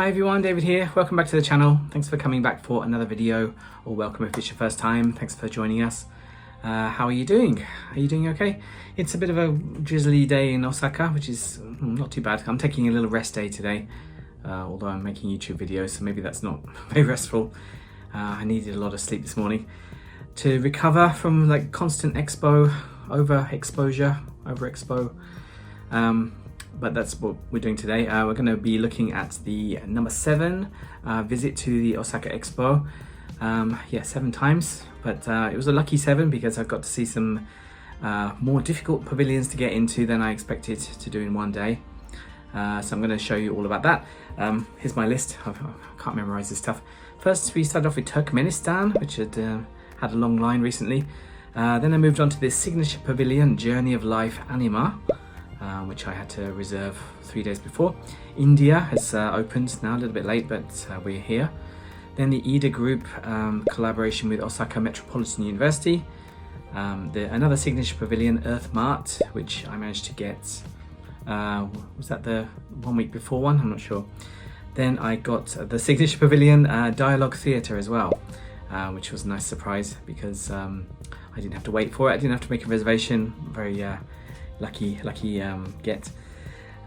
Hi everyone, David here. Welcome back to the channel. Thanks for coming back for another video, or welcome if it's your first time. Thanks for joining us. How are you doing? Are you doing okay? It's a bit of a drizzly day in Osaka, which is not too bad. I'm taking a little rest day today, although I'm making YouTube videos, so maybe that's not very restful. I needed a lot of sleep this morning to recover from like constant overexposure. But that's what we're doing today. We're going to be looking at the number 7 visit to the Osaka Expo. 7 times, but it was a lucky 7 because I got to see some more difficult pavilions to get into than I expected to do in one day. So I'm going to show you all about that. Here's my list. I can't memorize this stuff. First, we started off with Turkmenistan, which had had a long line recently. Then I moved on to this signature pavilion, Journey of Life Anima, which I had to reserve 3 days before. India has opened now, a little bit late, but we're here. Then the Iida group collaboration with Osaka Metropolitan University. Another signature pavilion, Earth Mart, which I managed to get, was that the 1 week before one? I'm not sure. Then I got the signature pavilion Dialogue Theatre as well, which was a nice surprise because I didn't have to wait for it. I didn't have to make a reservation. Very lucky get.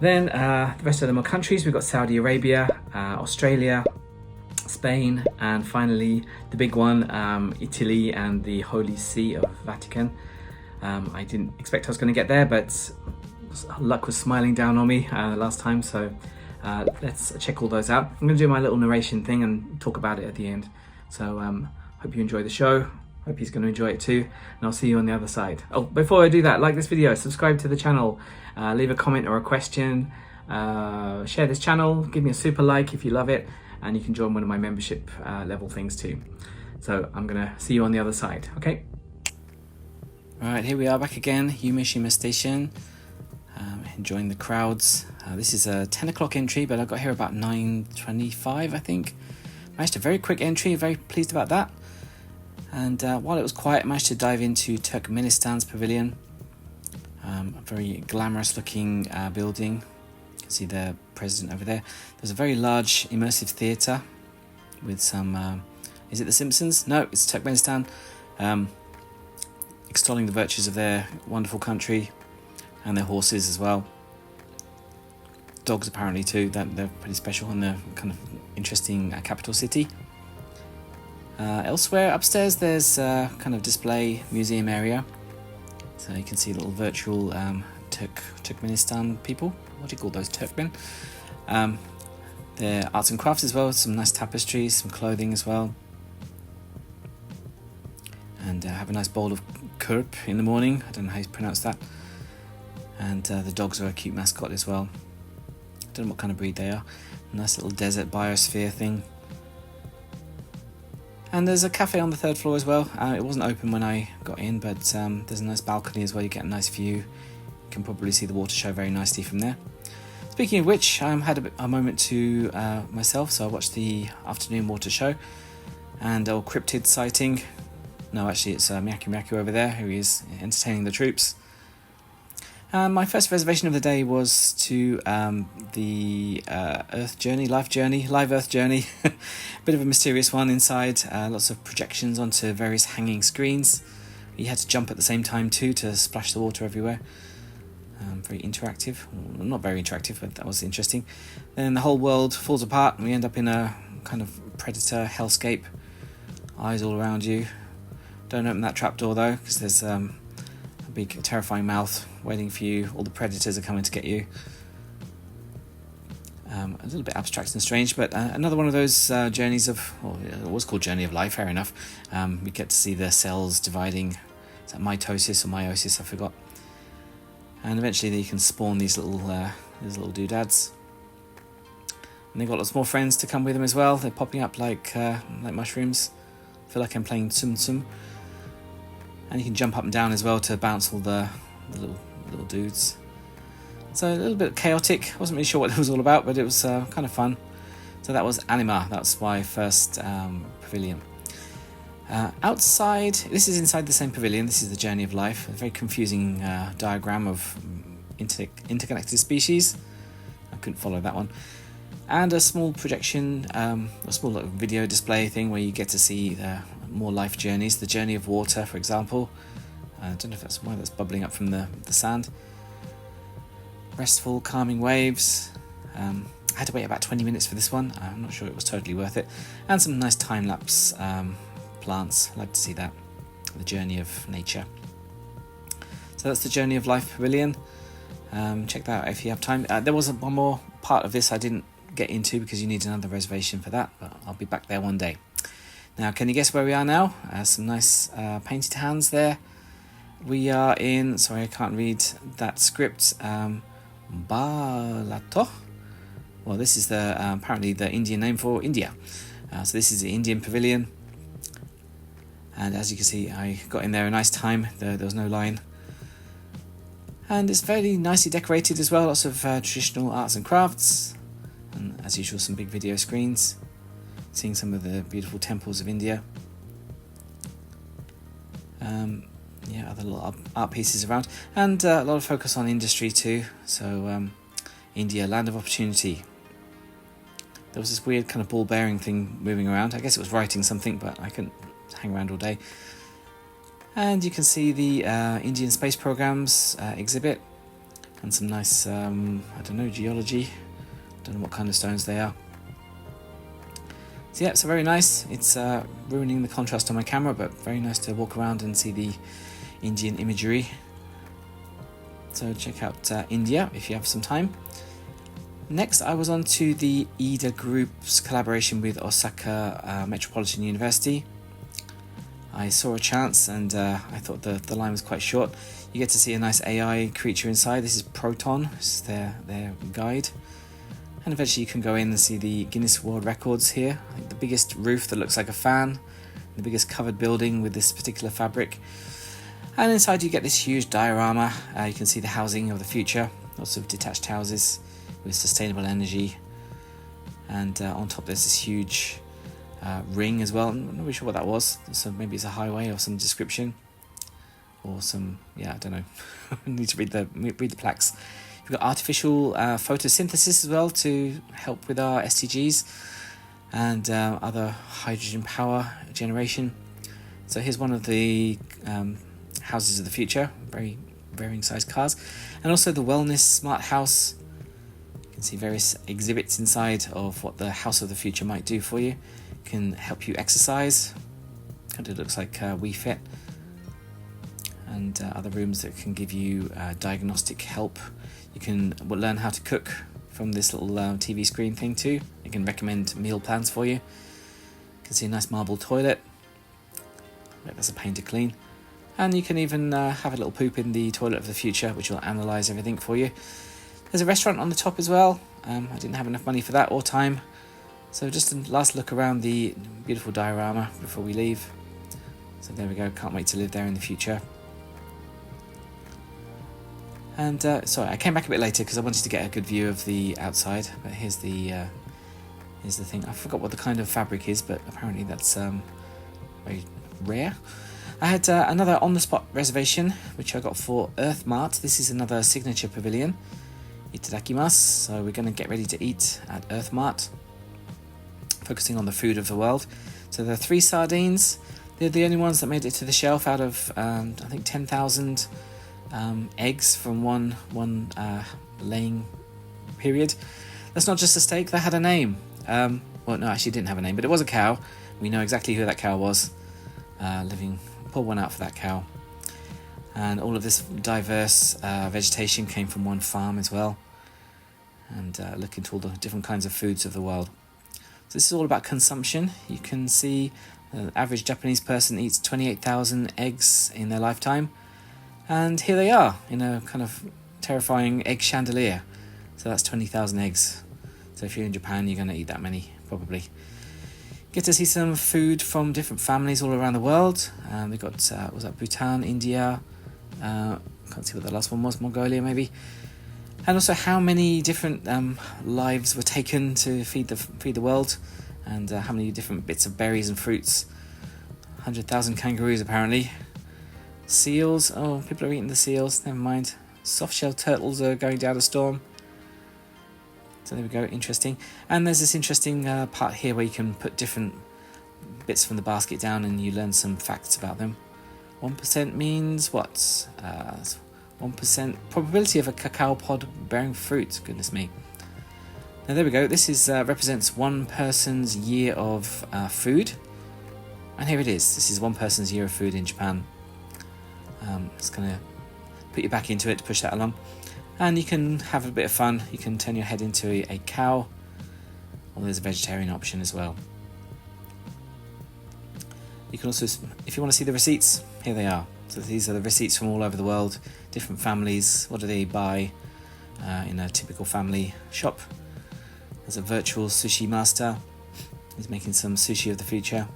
Then the rest of them are countries. We've got Saudi Arabia, Australia, Spain, and finally the big one, Italy and the Holy See of Vatican. I didn't expect I was going to get there, but luck was smiling down on me last time, so let's check all those out. I'm going to do my little narration thing and talk about it at the end. So hope you enjoy the show. Hope he's going to enjoy it too, and I'll see you on the other side. Oh, before I do that, like this video, subscribe to the channel, leave a comment or a question, share this channel, give me a super like if you love it, and you can join one of my membership level things too. So I'm gonna see you on the other side, okay? Alright, here we are back again, Yumeshima Station, enjoying the crowds. This is a 10 o'clock entry, but I got here about 9:25, I think. Managed a very quick entry, very pleased about that. And while it was quiet, I managed to dive into Turkmenistan's pavilion. A very glamorous looking building. You can see the president over there. There's a very large immersive theatre with some, is it The Simpsons? No, it's Turkmenistan. Extolling the virtues of their wonderful country and their horses as well. Dogs apparently too, they're pretty special and they're kind of interesting capital city. Elsewhere upstairs there's a kind of display museum area, so you can see little virtual Turkmenistan people. What do you call those, Turkmen? There are arts and crafts as well, some nice tapestries, some clothing as well, and have a nice bowl of kurp in the morning. I don't know how you pronounce that. And the dogs are a cute mascot as well. I don't know what kind of breed they are. Nice little desert biosphere thing. And there's a cafe on the 3rd floor as well. It wasn't open when I got in, but there's a nice balcony as well. You get a nice view. You can probably see the water show very nicely from there. Speaking of which, I had a moment to myself, so I watched the afternoon water show and cryptid sighting. No, actually it's Myaku over there, who is entertaining the troops. My first reservation of the day was to the live Earth journey. Bit of a mysterious one inside, lots of projections onto various hanging screens. You had to jump at the same time too to splash the water everywhere. Very interactive, well, not very interactive, but that was interesting. Then the whole world falls apart and we end up in a kind of predator hellscape. Eyes all around you. Don't open that trapdoor though, because there's a big terrifying mouth waiting for you. All the predators are coming to get you. A little bit abstract and strange, but another one of those journeys of, well, it was called Journey of Life, fair enough. We get to see the cells dividing. Is that mitosis or meiosis? I forgot. And eventually you can spawn these little doodads. And they've got lots more friends to come with them as well. They're popping up like mushrooms. I feel like I'm playing Tsum Tsum. And you can jump up and down as well to bounce all the little dudes. So a little bit chaotic. Wasn't really sure what it was all about, but it was kind of fun. So that was Anima. That's my first pavilion. Outside, this is inside the same pavilion. This is the Journey of Life. A very confusing diagram of interconnected species. I couldn't follow that one. and a small projection, a small video display thing where you get to see more life journeys. The journey of water, for example. I don't know if that's why that's bubbling up from the sand. Restful, calming waves. I had to wait about 20 minutes for this one. I'm not sure it was totally worth it. And some nice time-lapse plants. I'd like to see that. The journey of nature. So that's the Journey of Life Pavilion. Check that out if you have time. There was one more part of this I didn't get into because you need another reservation for that, but I'll be back there one day. Now, can you guess where we are now? Some nice painted hands there. We are in, sorry, I can't read that script. Balato. Well, this is the apparently the Indian name for India. So this is the Indian Pavilion. And as you can see, I got in there a nice time. There was no line. And it's very nicely decorated as well. Lots of traditional arts and crafts. And as usual, some big video screens. Seeing some of the beautiful temples of India. Yeah, other little art pieces around. And a lot of focus on industry too. So India, land of opportunity. There was this weird kind of ball bearing thing moving around. I guess it was writing something, but I couldn't hang around all day. And you can see the Indian Space Program's exhibit. And some nice, I don't know, geology. Don't know what kind of stones they are. So yeah, so very nice. It's ruining the contrast on my camera, but very nice to walk around and see the Indian imagery. So check out India if you have some time. Next, I was on to the Iida Group's collaboration with Osaka Metropolitan University. I saw a chance and I thought the line was quite short. You get to see a nice AI creature inside. This is Proton, this is their guide. And eventually you can go in and see the Guinness World Records here. I think the biggest roof that looks like a fan, the biggest covered building with this particular fabric. And inside you get this huge diorama. You can see the housing of the future, lots of detached houses with sustainable energy. And on top there's this huge ring as well. I'm not really sure what that was. So maybe it's a highway or some description. Or some, yeah, I don't know. I need to read the plaques. We've got artificial photosynthesis as well to help with our SDGs and other hydrogen power generation. So here's one of the houses of the future, very varying sized cars, and also the wellness smart house. You can see various exhibits inside of what the house of the future might do for you. Can help you exercise. Kind of looks like Wii Fit, and other rooms that can give you diagnostic help. You can learn how to cook from this little TV screen thing too. It can recommend meal plans for you. You can see a nice marble toilet. That's a pain to clean. And you can even have a little poop in the toilet of the future, which will analyse everything for you. There's a restaurant on the top as well. I didn't have enough money for that or time. So just a last look around the beautiful diorama before we leave. So there we go, can't wait to live there in the future. And sorry, I came back a bit later because I wanted to get a good view of the outside. But here's the thing. I forgot what the kind of fabric is, but apparently that's very rare. I had another on-the-spot reservation, which I got for Earth Mart. This is another signature pavilion. Itadakimasu. So we're going to get ready to eat at Earth Mart, focusing on the food of the world. So there are 3 sardines. They're the only ones that made it to the shelf out of I think 10,000 eggs from one laying period. That's not just a steak, that had a name. Well, no, actually it didn't have a name, but it was a cow. We know exactly who that cow was. Pull one out for that cow. And all of this diverse vegetation came from one farm as well. And look into all the different kinds of foods of the world. So this is all about consumption. You can see the average Japanese person eats 28,000 eggs in their lifetime. And here they are in a kind of terrifying egg chandelier. So that's 20,000 eggs. So if you're in Japan, you're going to eat that many, probably. Get to see some food from different families all around the world. We've got, was that Bhutan, India, can't see what the last one was, Mongolia maybe. And also how many different lives were taken to feed the world, and how many different bits of berries and fruits. 100,000 kangaroos apparently. Seals, oh, people are eating the seals, never mind. Soft-shell turtles are going down a storm. So there we go, interesting. And there's this interesting part here where you can put different bits from the basket down and you learn some facts about them. 1% means what? 1% probability of a cacao pod bearing fruit. Goodness me. Now there we go. This is represents one person's year of food. And here it is. This is one person's year of food in Japan. It's going to put you back into it to push that along. And you can have a bit of fun. You can turn your head into a cow. Or there's a vegetarian option as well. You can also, if you want to see the receipts, here they are. So these are the receipts from all over the world. Different families. What do they buy in a typical family shop? There's a virtual sushi master. He's making some sushi of the future.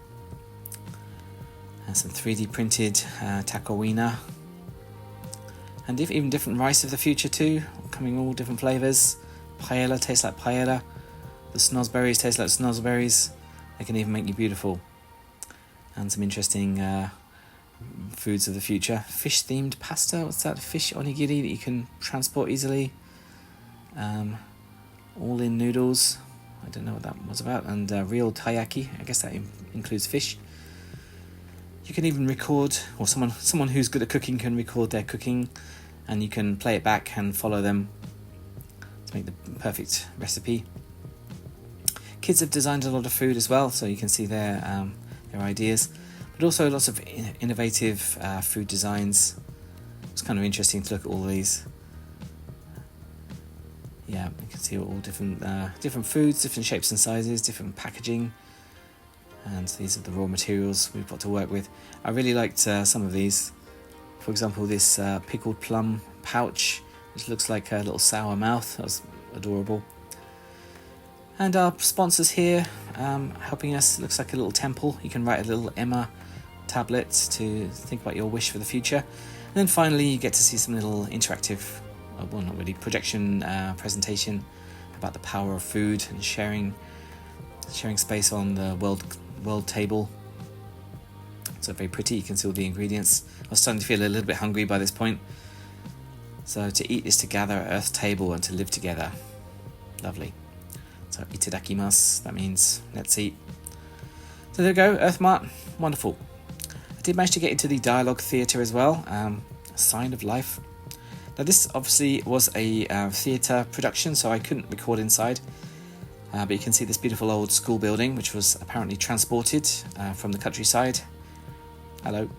And some 3D printed taco-wiener. And even different rice of the future too, coming all different flavours. Paella tastes like paella. The snozzberries taste like snozzberries. They can even make you beautiful. And some interesting foods of the future. Fish themed pasta, what's that? Fish onigiri that you can transport easily. All in noodles, I don't know what that was about. And real taiyaki, I guess that includes fish. You can even record, or someone who's good at cooking can record their cooking, and you can play it back and follow them to make the perfect recipe. Kids have designed a lot of food as well, so you can see their ideas, but also lots of innovative food designs. It's kind of interesting to look at all these. Yeah, you can see all different foods, different shapes and sizes, different packaging. And these are the raw materials we've got to work with. I really liked some of these. For example, this pickled plum pouch, which looks like a little sour mouth. That was adorable. And our sponsors here helping us. Looks like a little temple. You can write a little Emma tablet to think about your wish for the future. And then finally you get to see some little interactive, well, not really, projection presentation about the power of food and sharing space on the world table. So very pretty. You can see all the ingredients. I was starting to feel a little bit hungry by this point. So to eat is to gather at Earth's table and to live together. Lovely. So itadakimasu, that means let's eat. So there we go, Earth Mart, wonderful. I did manage to get into the dialogue theatre as well, a sign of life. Now this obviously was a theatre production, so I couldn't record inside. But you can see this beautiful old school building, which was apparently transported from the countryside. Hello.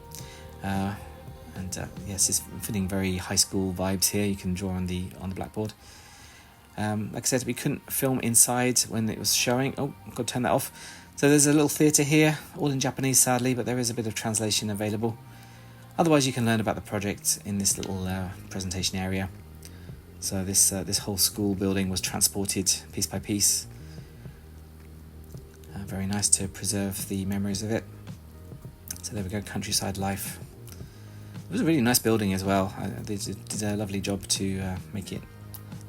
Yes, it's fitting very high school vibes here. You can draw on the blackboard. Like I said, we couldn't film inside when it was showing. Oh, I've got to turn that off. So there's a little theatre here, all in Japanese sadly, but there is a bit of translation available. Otherwise you can learn about the project in this little presentation area. So this whole school building was transported piece by piece. Very nice to preserve the memories of it. So there we go, countryside life. It was a really nice building as well. They did a lovely job to make it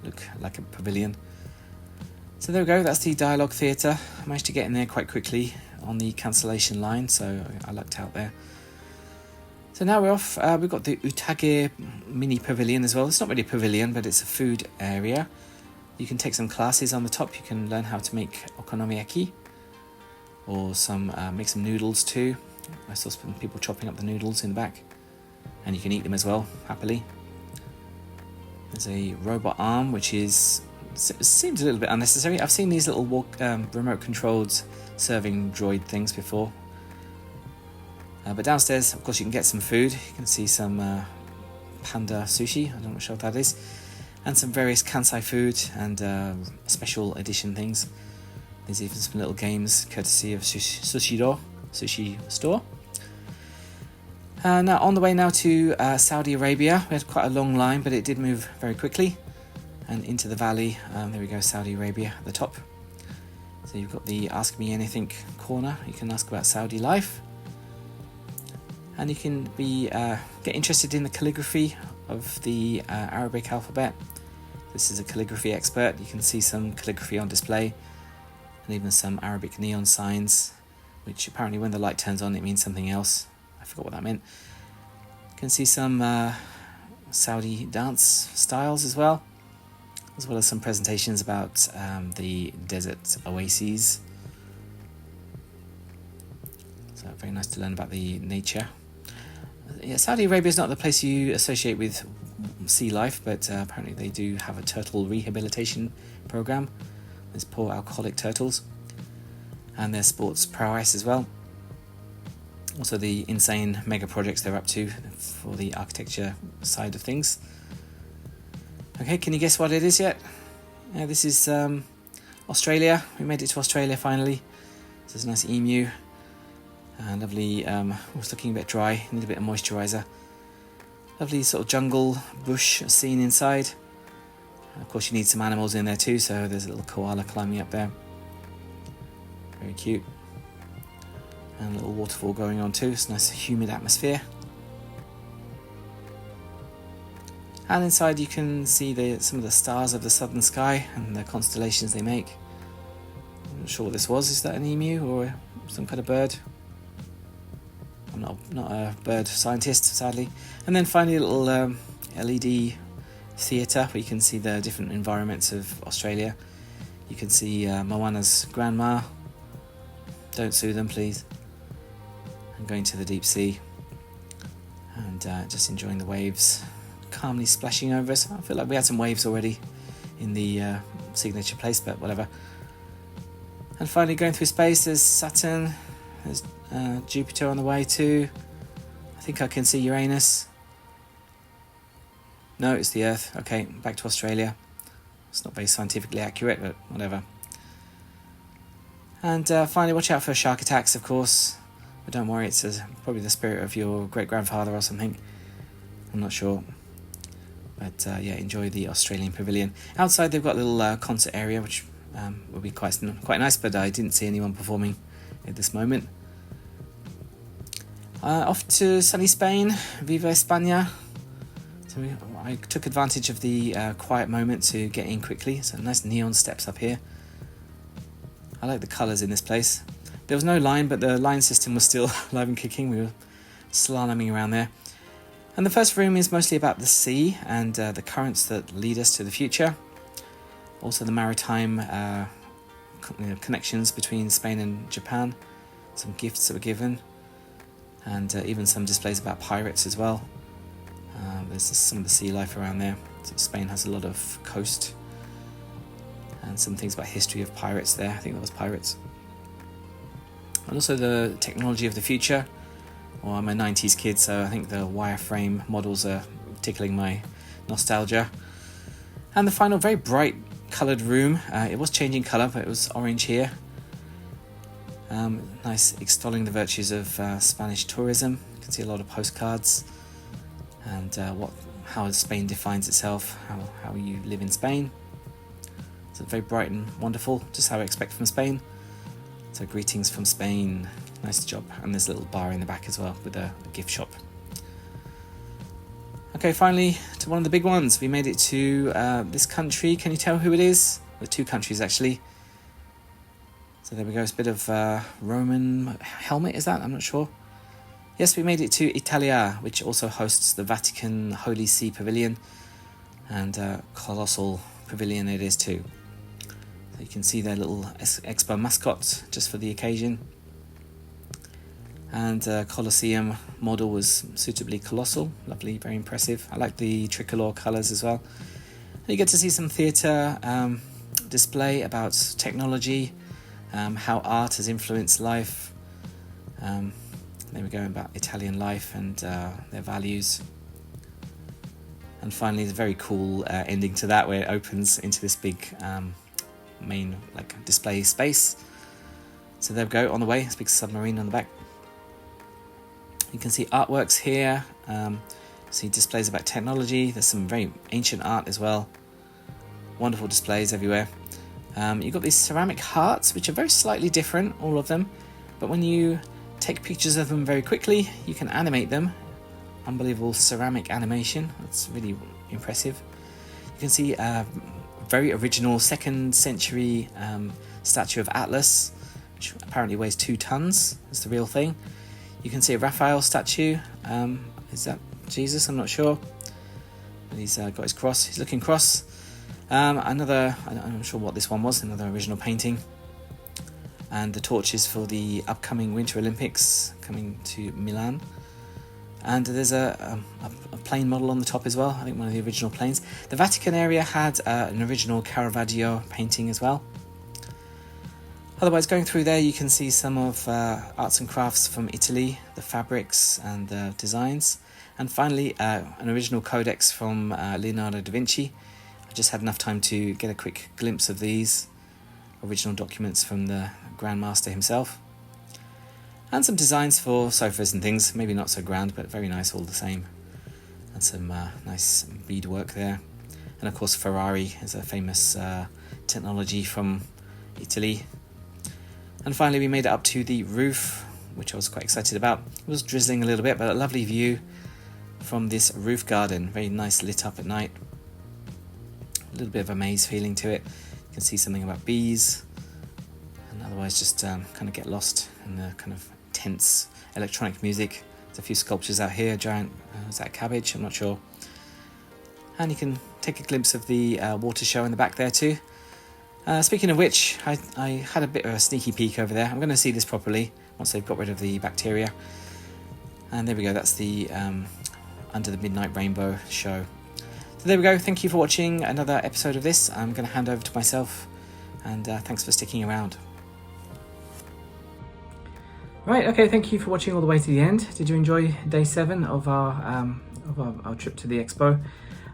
look like a pavilion. So there we go, that's the dialogue theatre. I managed to get in there quite quickly on the cancellation line, so I lucked out there. So now we're off. We've got the Utage mini pavilion as well. It's not really a pavilion, but it's a food area. You can take some classes on the top. You can learn how to make okonomiyaki, or make some noodles too. I saw some people chopping up the noodles in the back, and you can eat them as well, happily. There's a robot arm, which seems a little bit unnecessary. I've seen these little remote-controlled serving droid things before. But downstairs, of course, you can get some food. You can see some panda sushi, I'm not sure what that is, and some various Kansai food and special edition things. There's even some little games courtesy of Sushi Store. Now on the way now to Saudi Arabia. We had quite a long line, but it did move very quickly. And into the valley, there we go, Saudi Arabia at the top. So you've got the Ask Me Anything corner. You can ask about Saudi life. And you can get interested in the calligraphy of the Arabic alphabet. This is a calligraphy expert. You can see some calligraphy on display, and even some Arabic neon signs, which apparently when the light turns on it means something else. I forgot what that meant. You can see some Saudi dance styles as well. as well as some presentations about the desert oases. So very nice to learn about the nature. Yeah, Saudi Arabia is not the place you associate with sea life, but apparently they do have a turtle rehabilitation program. There's poor alcoholic turtles, and there's sports prowess as well. Also the insane mega projects they're up to for the architecture side of things. Okay, can you guess what it is yet? Yeah, this is Australia. We made it to Australia finally. This is a nice emu. Lovely, it's looking a bit dry, need a bit of moisturiser. Lovely sort of jungle bush scene inside. Of course you need some animals in there too, so there's a little koala climbing up there. Very cute. And a little waterfall going on too, it's a nice humid atmosphere. And inside you can see some of the stars of the southern sky and the constellations they make. I'm not sure what this was, is that an emu or some kind of bird? I'm not a bird scientist, sadly. And then finally a little LED theatre where you can see the different environments of Australia. You can see Moana's grandma. Don't sue them, please. And going to the deep sea and just enjoying the waves calmly splashing over us. I feel like we had some waves already in the signature place, but whatever. And finally going through space, there's Saturn, there's Jupiter on the way too. I think I can see Uranus. No, it's the Earth. Okay, back to Australia. It's not very scientifically accurate, but whatever. And finally, watch out for shark attacks, of course. But don't worry, it's probably the spirit of your great-grandfather or something. I'm not sure. But yeah, enjoy the Australian Pavilion. Outside they've got a little concert area, which would be quite nice, but I didn't see anyone performing at this moment. Off to sunny Spain, Viva España. So I took advantage of the quiet moment to get in quickly. So nice neon steps up here. I like the colours in this place. There was no line, but the line system was still alive and kicking. We were slaloming around there. And the first room is mostly about the sea and the currents that lead us to the future. Also the maritime connections between Spain and Japan. Some gifts that were given. And even some displays about pirates as well. There's some of the sea life around there. So Spain has a lot of coast. And some things about history of pirates there. I think that was pirates. And also the technology of the future. Well, I'm a 90s kid, so I think the wireframe models are tickling my nostalgia. And the final very bright coloured room. It was changing colour, but it was orange here. Nice extolling the virtues of Spanish tourism. You can see a lot of postcards and how Spain defines itself, how you live in Spain. So very bright and wonderful, just how I expect from Spain. So greetings from Spain, nice job. And there's a little bar in the back as well with a gift shop. Okay, finally to one of the big ones. We made it to this country. Can you tell who it is? The two countries actually. So there we go, it's a bit of Roman helmet, is that? I'm not sure. Yes, we made it to Italia, which also hosts the Vatican Holy See Pavilion. And colossal pavilion it is too. So you can see their little Expo mascot just for the occasion. And Colosseum model was suitably colossal, lovely, very impressive. I like the tricolour colours as well. And you get to see some theatre display about technology, how art has influenced life. There we go, about Italian life and their values. And finally, the very cool ending to that, where it opens into this big main display space. So there we go, on the way, this big submarine on the back. You can see artworks here. See displays about technology. There's some very ancient art as well. Wonderful displays everywhere. You've got these ceramic hearts, which are very slightly different, all of them. But when you take pictures of them very quickly, you can animate them. Unbelievable ceramic animation. That's really impressive. You can see a very original 2nd century statue of Atlas, which apparently weighs 2 tons. That's the real thing. You can see a Raphael statue. Is that Jesus? I'm not sure. But he's got his cross. He's looking cross. I'm not sure what this one was, another original painting. And the torches for the upcoming Winter Olympics coming to Milan. And there's a plane model on the top as well, I think one of the original planes. The Vatican area had an original Caravaggio painting as well. Otherwise, going through there, you can see some of arts and crafts from Italy, the fabrics and the designs. And finally, an original codex from Leonardo da Vinci. I just had enough time to get a quick glimpse of these original documents from the Grand Master himself. And some designs for sofas and things, maybe not so grand, but very nice all the same. And some nice beadwork there. And of course Ferrari is a famous technology from Italy. And finally we made it up to the roof, which I was quite excited about. It was drizzling a little bit, but a lovely view from this roof garden. Very nice, lit up at night. A little bit of a maze feeling to it. You can see something about bees. And otherwise just kind of get lost in the kind of tense electronic music. There's a few sculptures out here, giant, is that a cabbage? I'm not sure. And you can take a glimpse of the water show in the back there too. Speaking of which, I had a bit of a sneaky peek over there. I'm going to see this properly once they've got rid of the bacteria. And there we go, that's the Under the Midnight Rainbow show. So there we go, thank you for watching another episode of this. I'm going to hand over to myself, and thanks for sticking around. Right, okay, thank you for watching all the way to the end. Did you enjoy day 7 of our trip to the expo?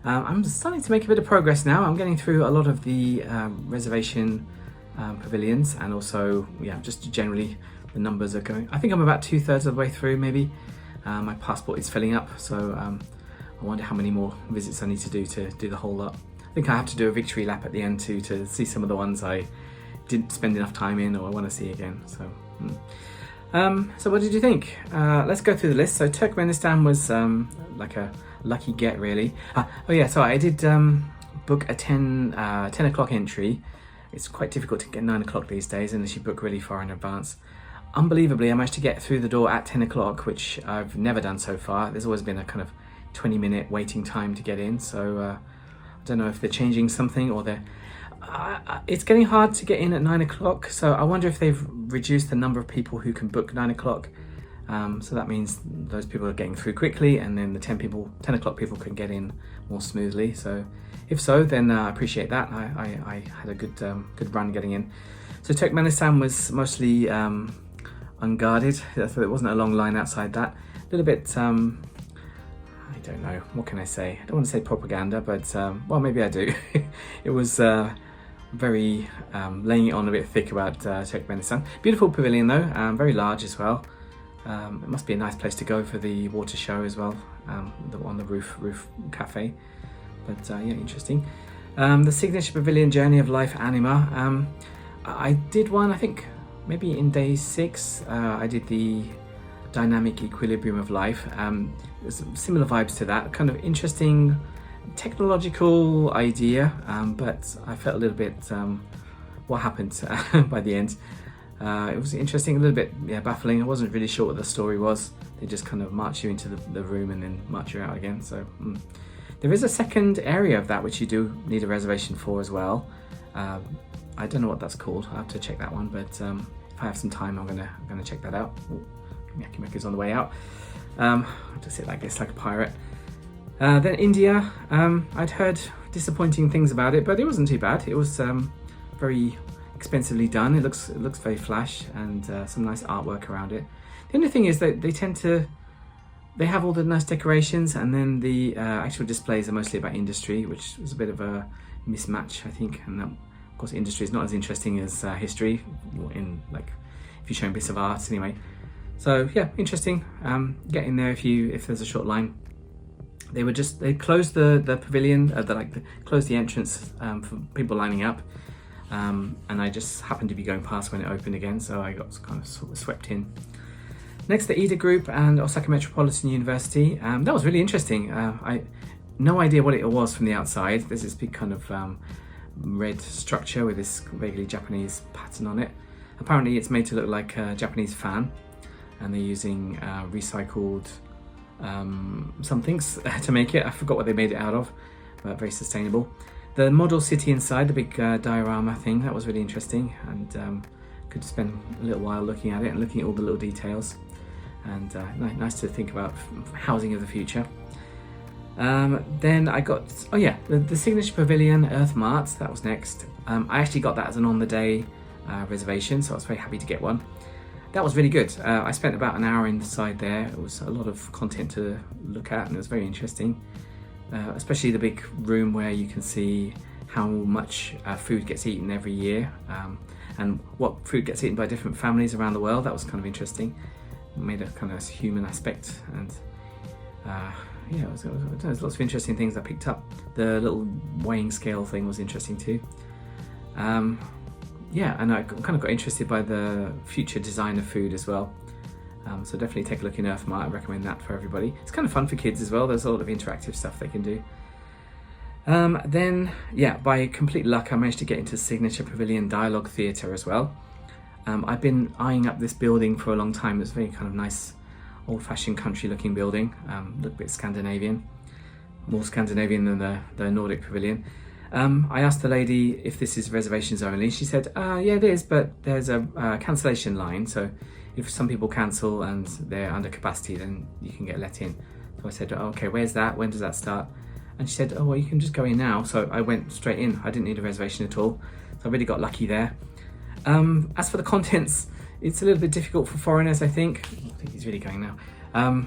I'm starting to make a bit of progress now. I'm getting through a lot of the reservation pavilions, and also, yeah, just generally the numbers are going. I think I'm about 2/3 of the way through, maybe. My passport is filling up, so I wonder how many more visits I need to do the whole lot. I think I have to do a victory lap at the end too, to see some of the ones I didn't spend enough time in or I want to see again. So what did you think? Let's go through the list. So Turkmenistan was like a lucky get, really. Oh yeah, so I did book a 10 o'clock entry. It's quite difficult to get 9 o'clock these days unless you book really far in advance. Unbelievably, I managed to get through the door at 10 o'clock, which I've never done so far. There's always been a kind of 20-minute waiting time to get in, so I don't know if they're changing something or they're... it's getting hard to get in at 9 o'clock, so I wonder if they've reduced the number of people who can book 9 o'clock. So that means those people are getting through quickly, and then the 10 o'clock people can get in more smoothly. So if so, then I appreciate that. I had a good run getting in. So Turkmenistan was mostly unguarded, so there wasn't a long line outside that. A little bit, I don't know, what can I say? I don't want to say propaganda, but well, maybe I do. It was very laying it on a bit thick about Turkmenistan. Beautiful pavilion though, very large as well. It must be a nice place to go for the water show as well, on the roof cafe. But yeah, interesting. The signature pavilion Journey of Life Anima. I did one, I think maybe in day 6. I did the Dynamic Equilibrium of Life. There's similar vibes to that, kind of interesting technological idea, but I felt a little bit what happened by the end. It was interesting, a little bit baffling. I wasn't really sure what the story was. They just kind of march you into the room and then march you out again. So there is a second area of that which you do need a reservation for as well. I don't know what that's called. I have to check that one, but if I have some time, I'm gonna check that out. Yakimeki's on the way out. I'll just sit like this, like a pirate. Then India, I'd heard disappointing things about it, but it wasn't too bad. It was very expensively done. It looks very flash, and some nice artwork around it. The only thing is that they have all the nice decorations, and then the actual displays are mostly about industry, which was a bit of a mismatch, I think. And of course, industry is not as interesting as history, in like if you're showing bits of art anyway. So yeah, interesting. Get in there if there's a short line. They closed the pavilion, closed the entrance for people lining up, and I just happened to be going past when it opened again, so I got kind of swept in. Next, the Iida Group and Osaka Metropolitan University. That was really interesting. I no idea what it was from the outside. There's this big kind of red structure with this vaguely Japanese pattern on it. Apparently it's made to look like a Japanese fan, and they're using recycled some things to make it. I forgot what they made it out of, but very sustainable. The model city inside, the big diorama thing, that was really interesting, and could spend a little while looking at it and looking at all the little details, and nice to think about housing of the future. Then I got, oh yeah, the signature pavilion, Earth Mart, that was next. I actually got that as an on-the-day reservation, so I was very happy to get one. That was really good. I spent about an hour inside there. It was a lot of content to look at, and it was very interesting. Especially the big room where you can see how much food gets eaten every year, and what food gets eaten by different families around the world. That was kind of interesting. It made a kind of human aspect, and yeah, there's lots of interesting things I picked up. The little weighing scale thing was interesting too. Yeah, and I kind of got interested by the future design of food as well. So definitely take a look in Earth Mart. I recommend that for everybody. It's kind of fun for kids as well. There's a lot of interactive stuff they can do. Then, yeah, by complete luck, I managed to get into Signature Pavilion Dialogue Theatre as well. I've been eyeing up this building for a long time. It's a very kind of nice, old-fashioned country-looking building. Look a bit Scandinavian, more Scandinavian than the Nordic Pavilion. I asked the lady if this is reservations only. She said, yeah, it is, but there's a cancellation line. So if some people cancel and they're under capacity, then you can get let in. So I said, oh, okay, where's that? When does that start? And she said, oh, well, you can just go in now. So I went straight in. I didn't need a reservation at all. So I really got lucky there. As for the contents, it's a little bit difficult for foreigners, I think. I think he's really going now.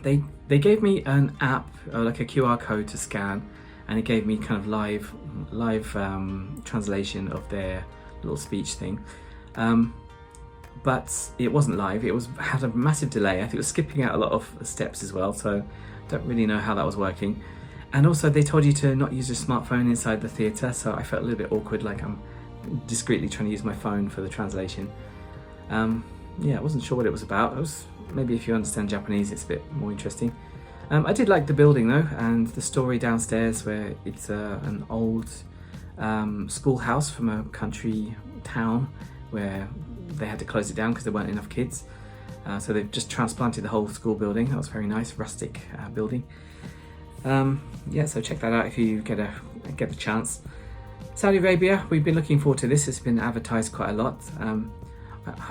They gave me an app, like a QR code to scan, and it gave me kind of live translation of their little speech thing. But it wasn't live. It had a massive delay. I think it was skipping out a lot of steps as well, so I don't really know how that was working. And also they told you to not use your smartphone inside the theatre, so I felt a little bit awkward, like I'm discreetly trying to use my phone for the translation. Yeah, I wasn't sure what it was about. Maybe if you understand Japanese, it's a bit more interesting. I did like the building though, and the story downstairs where it's an old schoolhouse from a country town where they had to close it down because there weren't enough kids. So they've just transplanted the whole school building. That was very nice, rustic building. Yeah, so check that out if you get the chance. Saudi Arabia, we've been looking forward to this. It's been advertised quite a lot.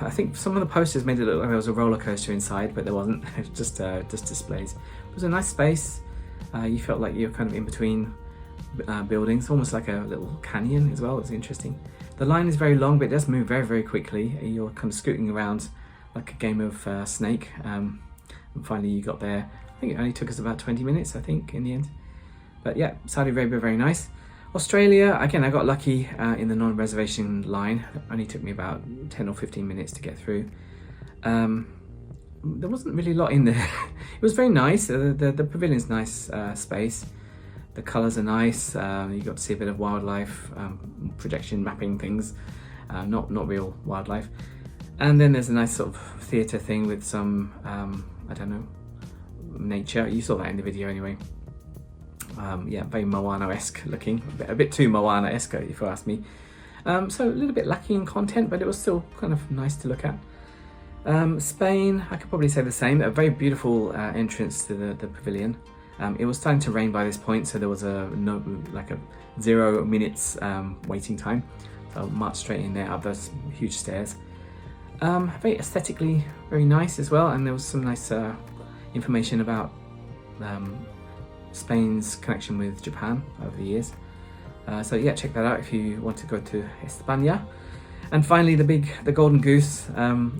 I think some of the posters made it look like there was a roller coaster inside, but there wasn't. It was just displays. It was a nice space. You felt like you were kind of in between buildings, almost like a little canyon as well. It was interesting. The line is very long, but it does move very, very quickly. You're kind of scooting around like a game of Snake. And finally you got there. I think it only took us about 20 minutes, I think, in the end. But yeah, Saudi Arabia, very nice. Australia, again, I got lucky in the non-reservation line. It only took me about 10 or 15 minutes to get through. There wasn't really a lot in there. It was very nice. The pavilion's nice space. The colours are nice. You got to see a bit of wildlife, projection mapping things, not real wildlife. And then there's a nice sort of theatre thing with some, I don't know, nature. You saw that in the video anyway. Yeah, very Moana-esque looking, a bit too Moana-esque if you ask me. So a little bit lacking in content, but it was still kind of nice to look at. Spain, I could probably say the same. A very beautiful entrance to the pavilion. It was starting to rain by this point, so there was a 0 minutes waiting time. So I marched straight in there up those huge stairs. Very aesthetically very nice as well, and there was some nice information about Spain's connection with Japan over the years. So yeah, check that out if you want to go to España. And finally, the Golden Goose.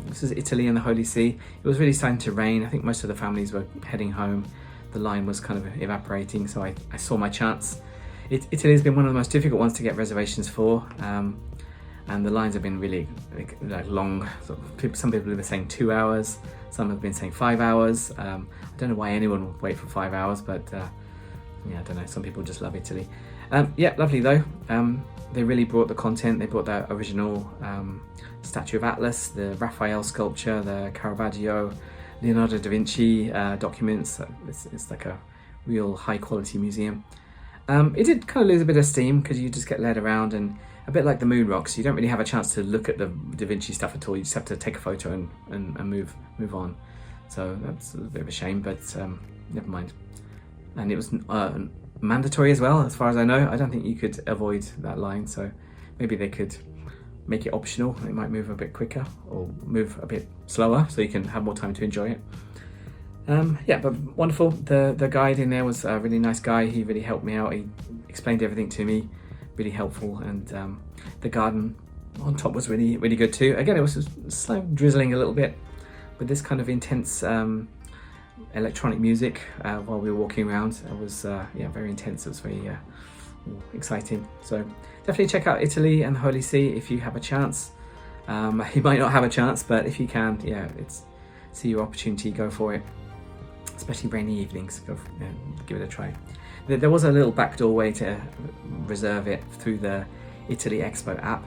This is Italy and the Holy See. It was really starting to rain. I think most of the families were heading home. The line was kind of evaporating, so I saw my chance. Italy has been one of the most difficult ones to get reservations for, and the lines have been really like long. Some people have been saying 2 hours, some have been saying 5 hours. I don't know why anyone would wait for 5 hours, but yeah, I don't know, some people just love Italy. Yeah, lovely though. They really brought the content. They brought that original statue of Atlas, the Raphael sculpture, the Caravaggio, Leonardo da Vinci documents. It's like a real high quality museum. It did kind of lose a bit of steam because you just get led around, and a bit like the moon rocks, you don't really have a chance to look at the Da Vinci stuff at all. You just have to take a photo and move on. So that's a bit of a shame, but never mind. And it was mandatory as well, as far as I know. I don't think you could avoid that line, so maybe they could make it optional. It might move a bit quicker or move a bit slower so you can have more time to enjoy it. Yeah, but wonderful. The guide in there was a really nice guy. He really helped me out. He explained everything to me, really helpful, and the garden on top was really good too. Again, it was slow drizzling a little bit with this kind of intense electronic music while we were walking around. It was yeah, very intense. It was very exciting. So definitely check out Italy and the Holy See if you have a chance. You might not have a chance, but if you can, yeah, see your opportunity, go for it. Especially rainy evenings, give it a try. There was a little backdoor way to reserve it through the Italy Expo app,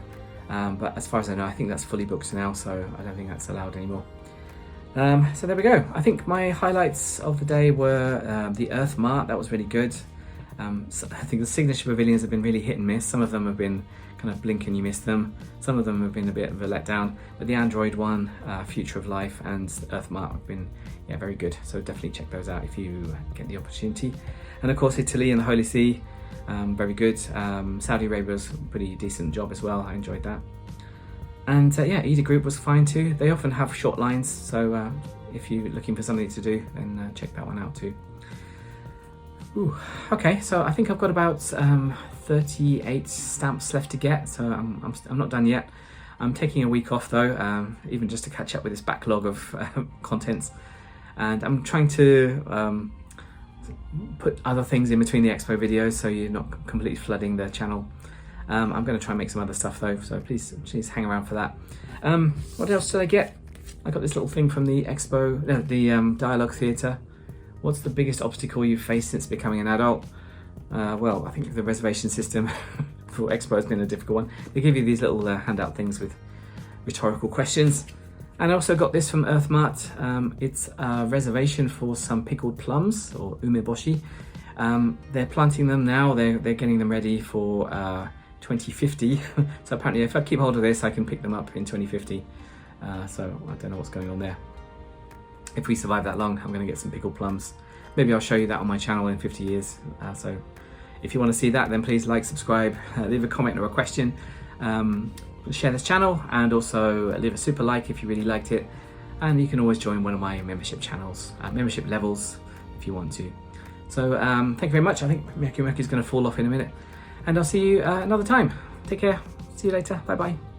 but as far as I know, I think that's fully booked now, so I don't think that's allowed anymore. So there we go. I think my highlights of the day were the Earth Mart. That was really good. So I think the signature pavilions have been really hit and miss. Some of them have been kind of blink and you miss them. Some of them have been a bit of a letdown, but the Android one, Future of Life, and Earth Mart have been very good. So definitely check those out if you get the opportunity. And of course, Italy and the Holy See, very good. Saudi Arabia was a pretty decent job as well. I enjoyed that. And yeah, Iida Group was fine too. They often have short lines, so if you're looking for something to do, then check that one out too. Ooh, okay, so I think I've got about 38 stamps left to get, so I'm not done yet. I'm taking a week off though, even just to catch up with this backlog of contents, and I'm trying to put other things in between the expo videos so you're not completely flooding the channel. I'm going to try and make some other stuff though, so please hang around for that. What else did I get? I got this little thing from the expo, the Dialogue Theatre. What's the biggest obstacle you've faced since becoming an adult? Well, I think the reservation system for Expo has been a difficult one. They give you these little handout things with rhetorical questions. And I also got this from Earth Mart. It's a reservation for some pickled plums, or umeboshi. They're planting them now. They're getting them ready for 2050. So apparently if I keep hold of this, I can pick them up in 2050. So I don't know what's going on there. If we survive that long, I'm going to get some pickled plums. Maybe I'll show you that on my channel in 50 years. So if you want to see that, then please like, subscribe, leave a comment or a question, share this channel, and also leave a super like if you really liked it. And you can always join one of my membership channels, membership levels, if you want to. So thank you very much. I think Meku is going to fall off in a minute. And I'll see you another time. Take care. See you later. Bye bye.